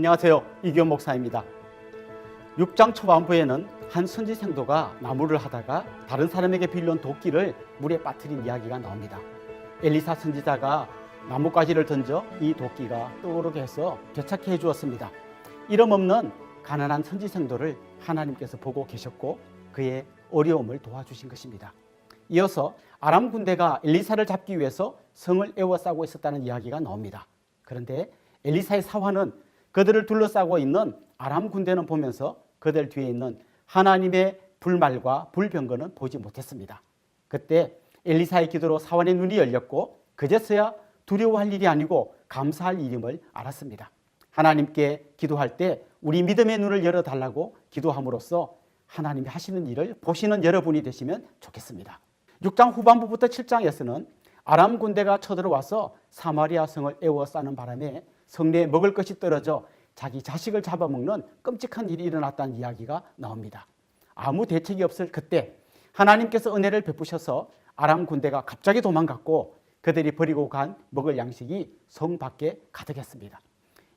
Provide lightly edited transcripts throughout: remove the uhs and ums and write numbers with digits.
안녕하세요. 이규현 목사입니다. 6장 초반부에는 한 선지 생도가 나무를 하다가 다른 사람에게 빌려온 도끼를 물에 빠뜨린 이야기가 나옵니다. 엘리사 선지자가 나뭇가지를 던져 이 도끼가 떠오르게 해서 되찾게 해주었습니다. 이름 없는 가난한 선지 생도를 하나님께서 보고 계셨고 그의 어려움을 도와주신 것입니다. 이어서 아람 군대가 엘리사를 잡기 위해서 성을 에워싸고 있었다는 이야기가 나옵니다. 그런데 엘리사의 사환은 그들을 둘러싸고 있는 아람 군대는 보면서 그들 뒤에 있는 하나님의 불말과 불병거는 보지 못했습니다. 그때 엘리사의 기도로 사환의 눈이 열렸고 그제서야 두려워할 일이 아니고 감사할 일임을 알았습니다. 하나님께 기도할 때 우리 믿음의 눈을 열어달라고 기도함으로써 하나님이 하시는 일을 보시는 여러분이 되시면 좋겠습니다. 6장 후반부부터 7장에서는 아람 군대가 쳐들어와서 사마리아 성을 에워싸는 바람에 성내에 먹을 것이 떨어져 자기 자식을 잡아먹는 끔찍한 일이 일어났다는 이야기가 나옵니다. 아무 대책이 없을 그때 하나님께서 은혜를 베푸셔서 아람 군대가 갑자기 도망갔고 그들이 버리고 간 먹을 양식이 성 밖에 가득했습니다.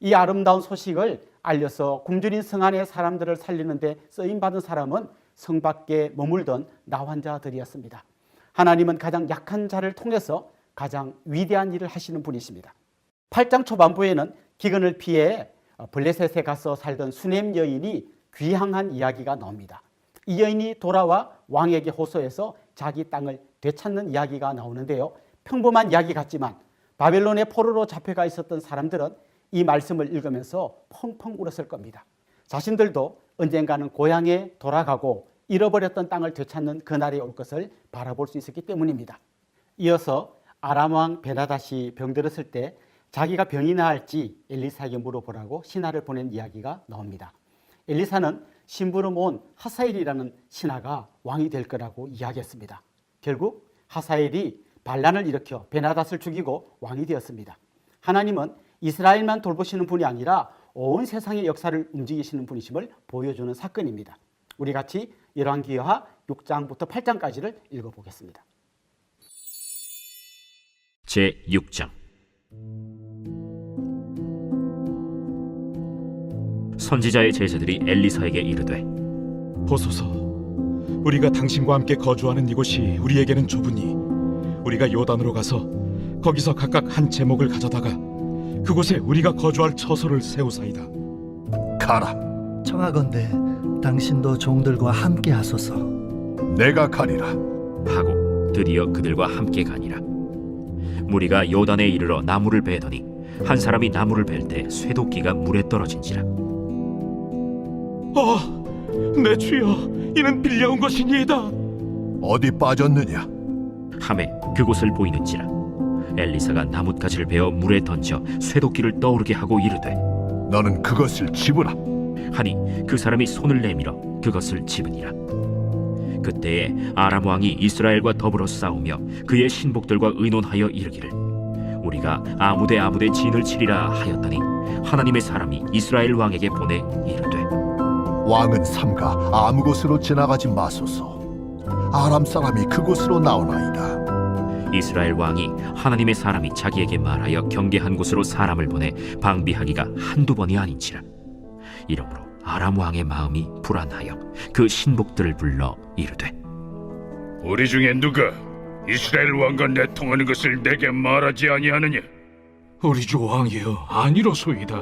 이 아름다운 소식을 알려서 굶주린 성 안의 사람들을 살리는 데 쓰임받은 사람은 성 밖에 머물던 나환자들이었습니다. 하나님은 가장 약한 자를 통해서 가장 위대한 일을 하시는 분이십니다. 8장 초반부에는 기근을 피해 블레셋에 가서 살던 수넴 여인이 귀향한 이야기가 나옵니다. 이 여인이 돌아와 왕에게 호소해서 자기 땅을 되찾는 이야기가 나오는데요. 평범한 이야기 같지만 바벨론의 포로로 잡혀가 있었던 사람들은 이 말씀을 읽으면서 펑펑 울었을 겁니다. 자신들도 언젠가는 고향에 돌아가고 잃어버렸던 땅을 되찾는 그날이 올 것을 바라볼 수 있었기 때문입니다. 이어서 아람 왕 베나닷이 병들었을 때 자기가 병이 나을지 엘리사에게 물어보라고 신하를 보낸 이야기가 나옵니다. 엘리사는 심부름 온 하사엘이라는 신하가 왕이 될 거라고 이야기했습니다. 결국 하사엘이 반란을 일으켜 베나닷을 죽이고 왕이 되었습니다. 하나님은 이스라엘만 돌보시는 분이 아니라 온 세상의 역사를 움직이시는 분이심을 보여주는 사건입니다. 우리 같이 열왕기하 6장부터 8장까지를 읽어보겠습니다. 제6장 선지자의 제자들이 엘리사에게 이르되 보소서, 우리가 당신과 함께 거주하는 이곳이 우리에게는 좁으니 우리가 요단으로 가서 거기서 각각 한 제목을 가져다가 그곳에 우리가 거주할 처소를 세우사이다. 가라. 청하건대 당신도 종들과 함께 하소서. 내가 가리라. 하고 드디어 그들과 함께 가니라. 무리가 요단에 이르러 나무를 베더니 한 사람이 나무를 벨 때 쇠도끼가 물에 떨어진지라. 내 주여, 이는 빌려온 것이니이다. 어디 빠졌느냐? 함에 그곳을 보이는지라. 엘리사가 나뭇가지를 베어 물에 던져 쇠도끼를 떠오르게 하고 이르되 너는 그것을 집으라. 하니 그 사람이 손을 내밀어 그것을 집으니라. 그때에 아람 왕이 이스라엘과 더불어 싸우며 그의 신복들과 의논하여 이르기를 우리가 아무데 진을 치리라 하였더니 하나님의 사람이 이스라엘 왕에게 보내 이르되 왕은 삼가 아무 곳으로 지나가지 마소서. 아람 사람이 그곳으로 나오나이다. 이스라엘 왕이 하나님의 사람이 자기에게 말하여 경계한 곳으로 사람을 보내 방비하기가 한두 번이 아닌지라. 이러므로 아람 왕의 마음이 불안하여 그 신복들을 불러 이르되 우리 중에 누가 이스라엘 왕과 내통하는 것을 내게 말하지 아니하느냐? 우리 주 왕이여, 아니로소이다.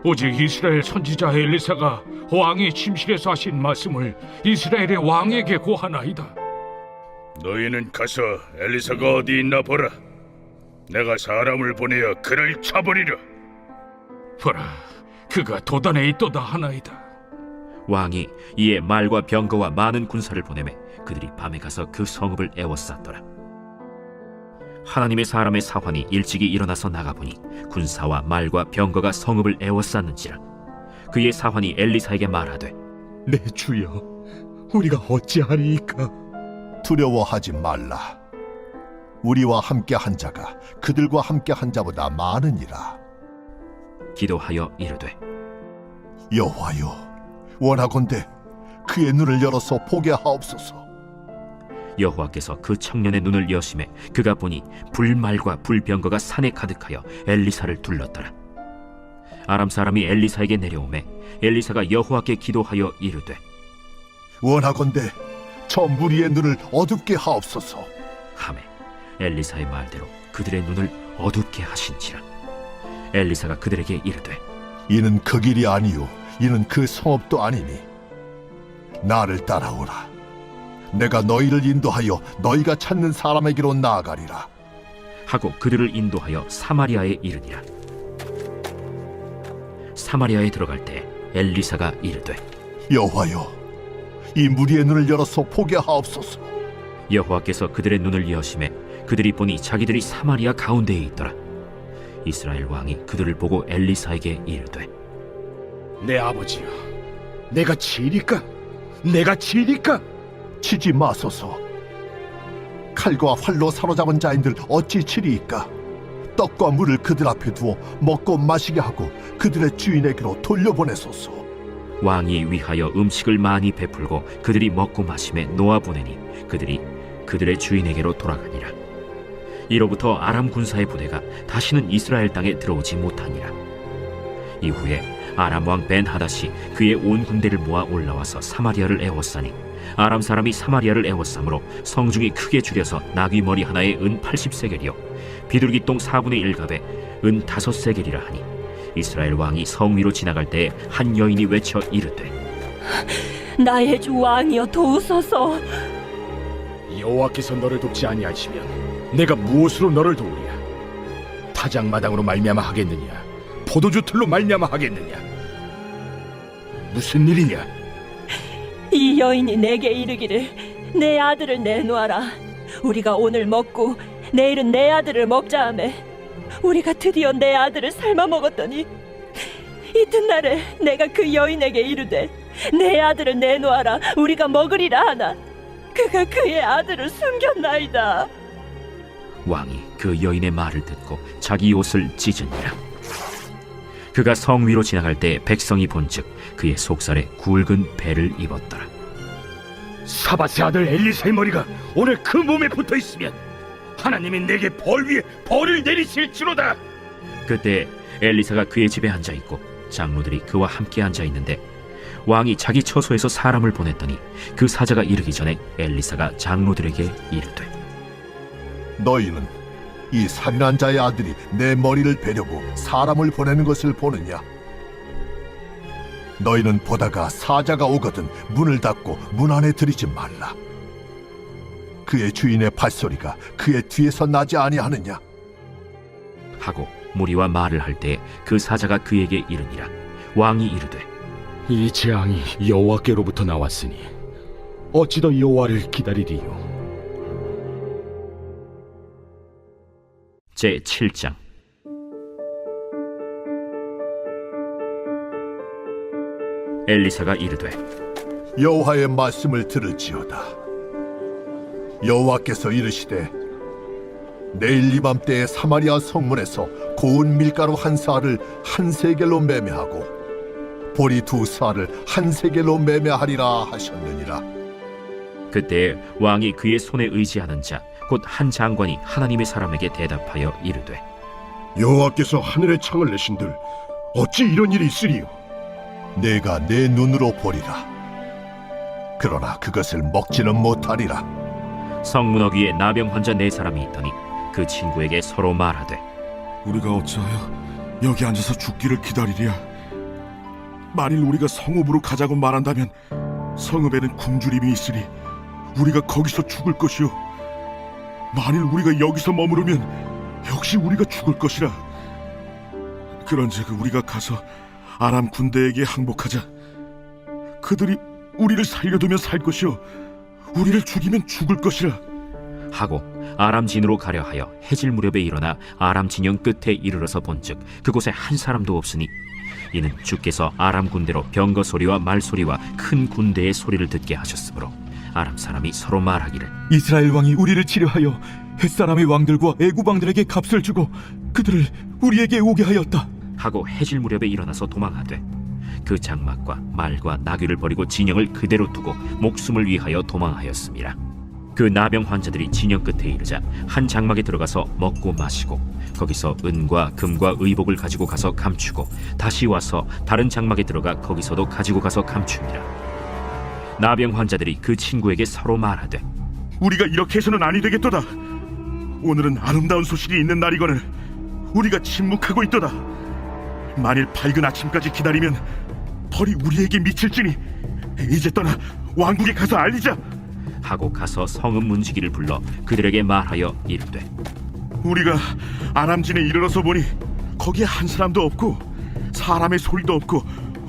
오직 이스라엘 선지자 엘리사가 왕의 침실에서 하신 말씀을 이스라엘의 왕에게 고하나이다. 너희는 가서 엘리사가 어디 있나 보라. 내가 사람을 보내어 그를 쳐버리려. 보라, 그가 도단에 있도다 하나이다. 왕이 이에 말과 병거와 많은 군사를 보내매 그들이 밤에 가서 그 성읍을 에워쌌더라. 하나님의 사람의 사환이 일찍이 일어나서 나가보니 군사와 말과 병거가 성읍을 에워쌌는지라. 그의 사환이 엘리사에게 말하되 내 주여, 우리가 어찌하리이까? 두려워하지 말라. 우리와 함께 한 자가 그들과 함께 한 자보다 많으니라. 기도하여 이르되 여호와여, 원하건대 그의 눈을 열어서 보게 하옵소서. 여호와께서 그 청년의 눈을 여심해 그가 보니 불말과 불병거가 산에 가득하여 엘리사를 둘렀더라. 아람 사람이 엘리사에게 내려오매 엘리사가 여호와께 기도하여 이르되 원하건대 저 무리의 눈을 어둡게 하옵소서. 하매 엘리사의 말대로 그들의 눈을 어둡게 하신지라. 엘리사가 그들에게 이르되 이는 그 길이 아니요 이는 그 성읍도 아니니 나를 따라오라. 내가 너희를 인도하여 너희가 찾는 사람에게로 나아가리라. 하고 그들을 인도하여 사마리아에 이르니라. 사마리아에 들어갈 때 엘리사가 이르되 여호와여, 이 무리의 눈을 열어서 보게 하옵소서. 여호와께서 그들의 눈을 여심해 그들이 보니 자기들이 사마리아 가운데에 있더라. 이스라엘 왕이 그들을 보고 엘리사에게 이르되 내 아버지여, 내가 치리까? 내가 치리까? 치지 마소서. 칼과 활로 사로잡은 자인들 어찌 치리이까? 떡과 물을 그들 앞에 두어 먹고 마시게 하고 그들의 주인에게로 돌려보내소서. 왕이 위하여 음식을 많이 베풀고 그들이 먹고 마심에 놓아 보내니 그들이 그들의 주인에게로 돌아가니라. 이로부터 아람 군사의 부대가 다시는 이스라엘 땅에 들어오지 못하니라. 이후에 아람 왕 벤하닷이 그의 온 군대를 모아 올라와서 사마리아를 에워싸니 아람 사람이 사마리아를 에워싸므로 성중이 크게 줄여서 나귀 머리 하나에 은 80세겔이요 비둘기똥 4분의 1갑에 은 5세겔이라 하니 이스라엘 왕이 성 위로 지나갈 때에 한 여인이 외쳐 이르되 나의 주 왕이여 도우소서. 여호와께서 너를 돕지 아니하시면 내가 무엇으로 너를 도우랴? 타작마당으로 말미암아 하겠느냐? 포도주 틀로 말미암아 하겠느냐? 무슨 일이냐? 이 여인이 내게 이르기를 내 아들을 내놓아라. 우리가 오늘 먹고 내일은 내 아들을 먹자 하매 우리가 드디어 내 아들을 삶아 먹었더니 이튿날에 내가 그 여인에게 이르되 내 아들을 내놓아라 우리가 먹으리라 하나 그가 그의 아들을 숨겼나이다. 왕이 그 여인의 말을 듣고 자기 옷을 찢으니라. 그가 성 위로 지나갈 때 백성이 본즉 그의 속살에 굵은 배를 입었더라. 사밧의 아들 엘리사의 머리가 오늘 그 몸에 붙어 있으면 하나님이 내게 벌 위에 벌을 내리실지로다. 그때 엘리사가 그의 집에 앉아 있고 장로들이 그와 함께 앉아 있는데 왕이 자기 처소에서 사람을 보냈더니 그 사자가 이르기 전에 엘리사가 장로들에게 이르되 너희는 이 살인한 자의 아들이 내 머리를 베려고 사람을 보내는 것을 보느냐? 너희는 보다가 사자가 오거든 문을 닫고 문 안에 들이지 말라. 그의 주인의 발소리가 그의 뒤에서 나지 아니하느냐? 하고 무리와 말을 할 때 그 사자가 그에게 이르니라. 왕이 이르되 이 재앙이 여호와께로부터 나왔으니 어찌 더 여호와를 기다리리요? 제7장 엘리사가 이르되 여호와의 말씀을 들을지어다. 여호와께서 이르시되 내일 이맘때에 사마리아 성문에서 고운 밀가루 한 사를 한 세겔로 매매하고 보리 2사를 한 세겔로 매매하리라 하셨느니라. 그때 왕이 그의 손에 의지하는 자 곧 한 장관이 하나님의 사람에게 대답하여 이르되 여호와께서 하늘의 창을 내신들 어찌 이런 일이 있으리요? 내가 내 눈으로 보리라. 그러나 그것을 먹지는 못하리라. 성문어 위에 나병 환자 4사람이 있더니 그 친구에게 서로 말하되 우리가 어찌하여 여기 앉아서 죽기를 기다리랴? 만일 우리가 성읍으로 가자고 말한다면 성읍에는 굶주림이 있으니 우리가 거기서 죽을 것이요 만일 우리가 여기서 머무르면 역시 우리가 죽을 것이라. 그런즉 우리가 가서 아람 군대에게 항복하자. 그들이 우리를 살려두면 살 것이요 우리를 죽이면 죽을 것이라. 하고 아람 진으로 가려 하여 해질 무렵에 일어나 아람 진영 끝에 이르러서 본즉 그곳에 한 사람도 없으니 이는 주께서 아람 군대로 병거 소리와 말 소리와 큰 군대의 소리를 듣게 하셨으므로 아람 사람이 서로 말하기를 이스라엘 왕이 우리를 치료하여 햇사람의 왕들과 애굽 왕들에게 값을 주고 그들을 우리에게 오게 하였다 하고 해질 무렵에 일어나서 도망하되 그 장막과 말과 나귀를 버리고 진영을 그대로 두고 목숨을 위하여 도망하였습니다. 그 나병 환자들이 진영 끝에 이르자 한 장막에 들어가서 먹고 마시고 거기서 은과 금과 의복을 가지고 가서 감추고 다시 와서 다른 장막에 들어가 거기서도 가지고 가서 감춥니다. 나병 환자들이 그 친구에게 서로 말하되 우리가 이렇게 해서는 아니 되겠도다. 오늘은 아름다운 소식이 있는 날이거늘 우리가 침묵하고 있도다. 만일 밝은 아침까지 기다리면 벌이 우리에게 미칠지니 이제 떠나 왕국에 가서 알리자. 하고 가서 성읍 문지기를 불러 그들에게 말하여 이르되 우리가 아람진에 이르러서 보니 거기에 한 사람도 없고 사람의 소리도 없고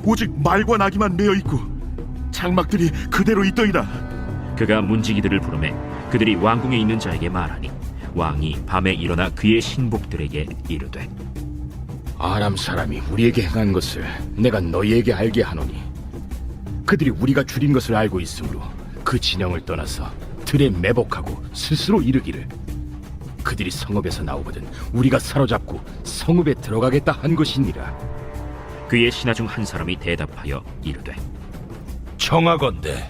오직 말과 나귀만 메어 있고 장막들이 그대로 있더이다. 그가 문지기들을 부르매 그들이 왕궁에 있는 자에게 말하니 왕이 밤에 일어나 그의 신복들에게 이르되 아람 사람이 우리에게 행한 것을 내가 너희에게 알게 하노니 그들이 우리가 줄인 것을 알고 있으므로 그 진영을 떠나서 들에 매복하고 스스로 이르기를 그들이 성읍에서 나오거든 우리가 사로잡고 성읍에 들어가겠다 한 것이니라. 그의 신하 중 한 사람이 대답하여 이르되 청하건대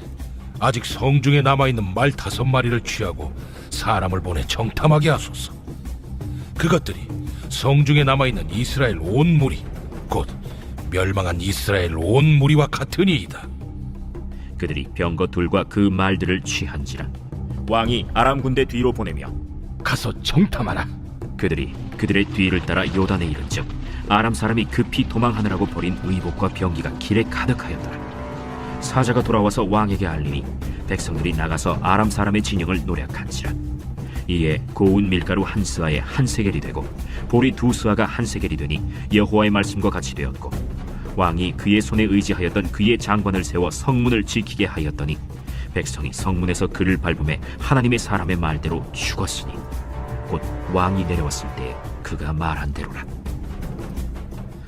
아직 성중에 남아있는 말 5마리를 취하고 사람을 보내 정탐하게 하소서. 그것들이 성중에 남아있는 이스라엘 온 무리 곧 멸망한 이스라엘 온 무리와 같으니이다. 그들이 병거 둘과 그 말들을 취한지라 왕이 아람 군대 뒤로 보내며 가서 정탐하라. 그들이 그들의 뒤를 따라 요단에 이른즉 아람 사람이 급히 도망하느라고 버린 의복과 병기가 길에 가득하였더라. 사자가 돌아와서 왕에게 알리니 백성들이 나가서 아람 사람의 진영을 노략한지라. 이에 고운 밀가루 한 스아에 한 세겔이 되고 보리 2스아가 한 세겔이 되니 여호와의 말씀과 같이 되었고 왕이 그의 손에 의지하였던 그의 장관을 세워 성문을 지키게 하였더니 백성이 성문에서 그를 밟음에 하나님의 사람의 말대로 죽었으니 곧 왕이 내려왔을 때에 그가 말한 대로라.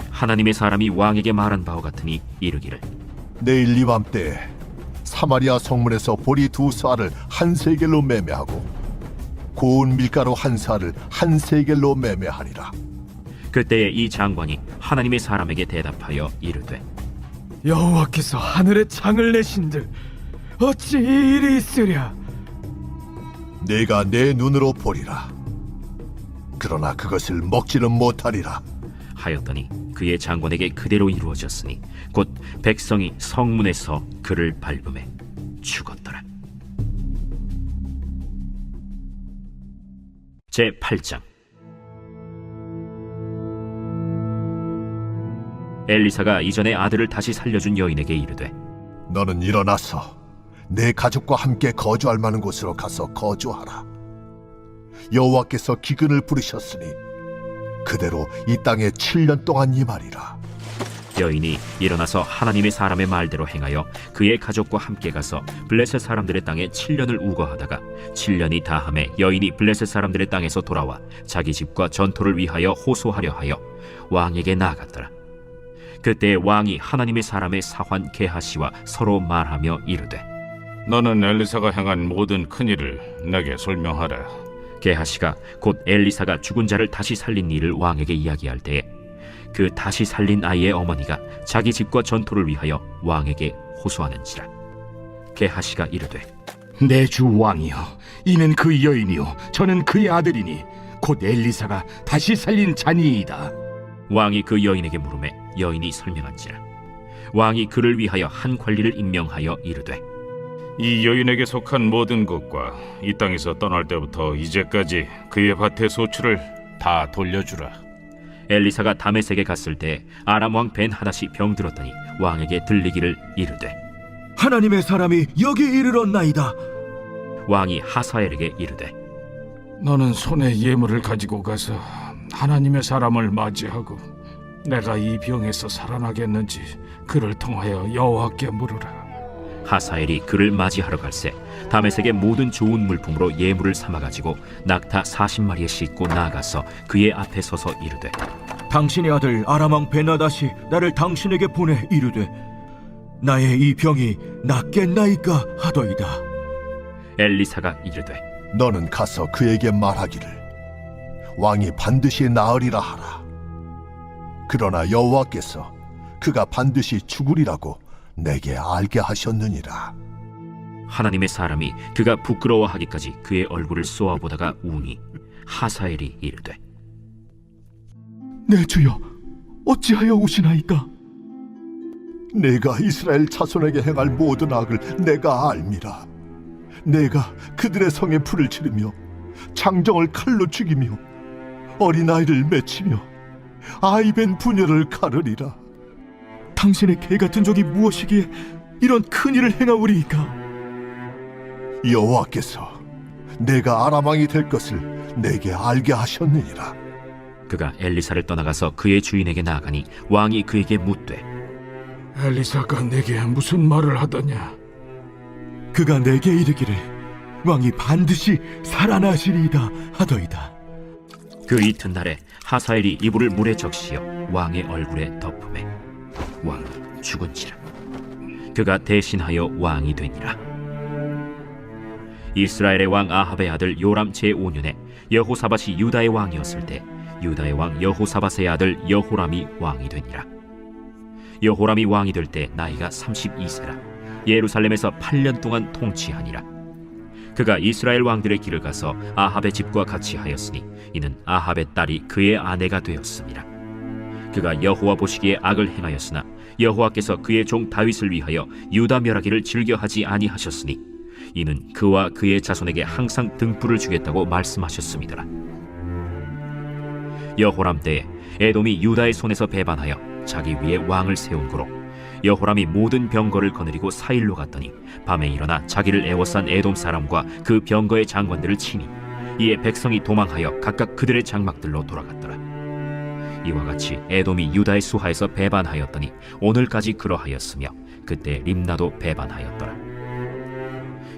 하나님의 사람이 왕에게 말한 바와 같으니 이르기를 내일 이맘때 사마리아 성문에서 보리 2스아를 한 세겔로 매매하고 고운 밀가루 한 스아를 한 세겔로 매매하리라. 그때에 이 장관이 하나님의 사람에게 대답하여 이르되 여호와께서 하늘에 창을 내신들 어찌 이 일이 있으랴. 내가 내 눈으로 보리라. 그러나 그것을 먹지는 못하리라. 하였더니 그의 장관에게 그대로 이루어졌으니 곧 백성이 성문에서 그를 밟음에 죽었더라. 제8장. 엘리사가 이전에 아들을 다시 살려준 여인에게 이르되 너는 일어나서 내 가족과 함께 거주할 만한 곳으로 가서 거주하라. 여호와께서 기근을 부르셨으니 그대로 이 땅에 7년 동안 임하리라. 여인이 일어나서 하나님의 사람의 말대로 행하여 그의 가족과 함께 가서 블레셋 사람들의 땅에 7년을 우거하다가 7년이 다함에 여인이 블레셋 사람들의 땅에서 돌아와 자기 집과 전토를 위하여 호소하려 하여 왕에게 나아갔더라. 그때 왕이 하나님의 사람의 사환 게하시와 서로 말하며 이르되 너는 엘리사가 행한 모든 큰일을 내게 설명하라. 게하시가 곧 엘리사가 죽은 자를 다시 살린 일을 왕에게 이야기할 때에 그 다시 살린 아이의 어머니가 자기 집과 전토를 위하여 왕에게 호소하는지라. 게하시가 이르되 내 주 왕이여, 이는 그 여인이요 저는 그의 아들이니 곧 엘리사가 다시 살린 자니이다. 왕이 그 여인에게 물으매 여인이 설명한지라. 왕이 그를 위하여 한 관리를 임명하여 이르되 이 여인에게 속한 모든 것과 이 땅에서 떠날 때부터 이제까지 그의 밭의 소출을 다 돌려주라. 엘리사가 다메섹에 갔을 때 아람 왕 벤하닷이 병들었더니 왕에게 들리기를 이르되 하나님의 사람이 여기 이르렀나이다. 왕이 하사엘에게 이르되 너는 손에 예물을 가지고 가서 하나님의 사람을 맞이하고 내가 이 병에서 살아나겠는지 그를 통하여 여호와께 물으라. 하사엘이 그를 맞이하러 갈새 다메섹의 모든 좋은 물품으로 예물을 삼아가지고 낙타 40마리에 싣고 나아가서 그의 앞에 서서 이르되 당신의 아들 아람 왕 베나닷이 나를 당신에게 보내 이르되 나의 이 병이 낫겠나이까 하더이다. 엘리사가 이르되 너는 가서 그에게 말하기를 왕이 반드시 나으리라 하라. 그러나 여호와께서 그가 반드시 죽으리라고 내게 알게 하셨느니라. 하나님의 사람이 그가 부끄러워하기까지 그의 얼굴을 쏘아보다가 우니 하사엘이 이르되 내 주여, 어찌하여 우시나이까? 내가 이스라엘 자손에게 행할 모든 악을 내가 알미라. 내가 그들의 성에 불을 지르며 장정을 칼로 죽이며 어린아이를 맺히며 아이벤 부녀를 가르리라. 당신의 개 같은 적이 무엇이기에 이런 큰 일을 행하오리이까? 여호와께서 내가 아람 왕이 될 것을 내게 알게 하셨느니라. 그가 엘리사를 떠나가서 그의 주인에게 나아가니 왕이 그에게 묻되 엘리사가 내게 무슨 말을 하더냐? 그가 내게 이르기를 왕이 반드시 살아나시리이다 하더이다. 그 이튿날에 하사엘이 이불을 물에 적시어 왕의 얼굴에 덮음에 왕이 죽은지라. 그가 대신하여 왕이 되니라. 이스라엘의 왕 아합의 아들 요람 제5년에 여호사밧이 유다의 왕이었을 때 유다의 왕 여호사밧의 아들 여호람이 왕이 되니라. 여호람이 왕이 될 때 나이가 32세라. 예루살렘에서 8년 동안 통치하니라. 그가 이스라엘 왕들의 길을 가서 아합의 집과 같이 하였으니 이는 아합의 딸이 그의 아내가 되었습니다. 그가 여호와 보시기에 악을 행하였으나 여호와께서 그의 종 다윗을 위하여 유다 멸하기를 즐겨하지 아니하셨으니 이는 그와 그의 자손에게 항상 등불을 주겠다고 말씀하셨음이더라. 여호람 때에 에돔이 유다의 손에서 배반하여 자기 위에 왕을 세운 고로 여호람이 모든 병거를 거느리고 사일로 갔더니 밤에 일어나 자기를 애워싼 에돔 사람과 그 병거의 장관들을 치니 이에 백성이 도망하여 각각 그들의 장막들로 돌아갔더라. 이와 같이 에돔이 유다의 수하에서 배반하였더니 오늘까지 그러하였으며 그때 림나도 배반하였더라.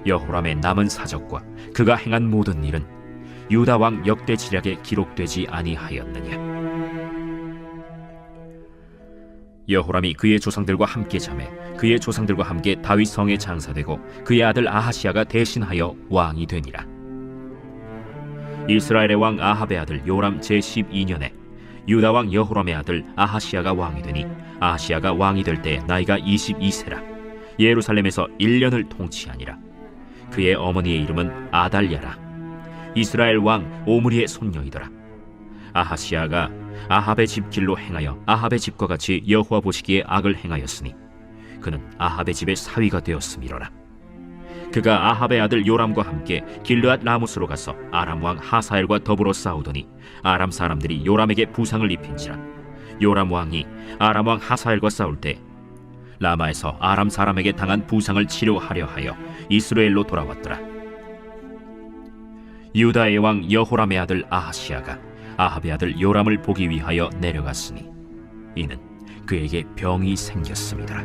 여호람의 남은 사적과 그가 행한 모든 일은 유다 왕 역대 지략에 기록되지 아니하였느냐. 여호람이 그의 조상들과 함께 잠에 그의 조상들과 함께 다윗 성에 장사되고 그의 아들 아하시아가 대신하여 왕이 되니라. 이스라엘의 왕 아합의 아들 요람 제12년에 유다 왕 여호람의 아들 아하시아가 왕이 되니 아하시아가 왕이 될 때 나이가 22세라. 예루살렘에서 1년을 통치하니라. 그의 어머니의 이름은 아달랴라. 이스라엘 왕 오므리의 손녀이더라. 아하시아가 아합의 집 길로 행하여 아합의 집과 같이 여호와 보시기에 악을 행하였으니 그는 아합의 집의 사위가 되었음이로라. 그가 아합의 아들 요람과 함께 길르앗 라무스로 가서 아람 왕 하사엘과 더불어 싸우더니 아람 사람들이 요람에게 부상을 입힌지라. 요람 왕이 아람 왕 하사엘과 싸울 때 라마에서 아람 사람에게 당한 부상을 치료하려 하여 이스라엘로 돌아왔더라. 유다의 왕 여호람의 아들 아하시아가 아합의 아들 요람을 보기 위하여 내려갔으니 이는 그에게 병이 생겼습니다.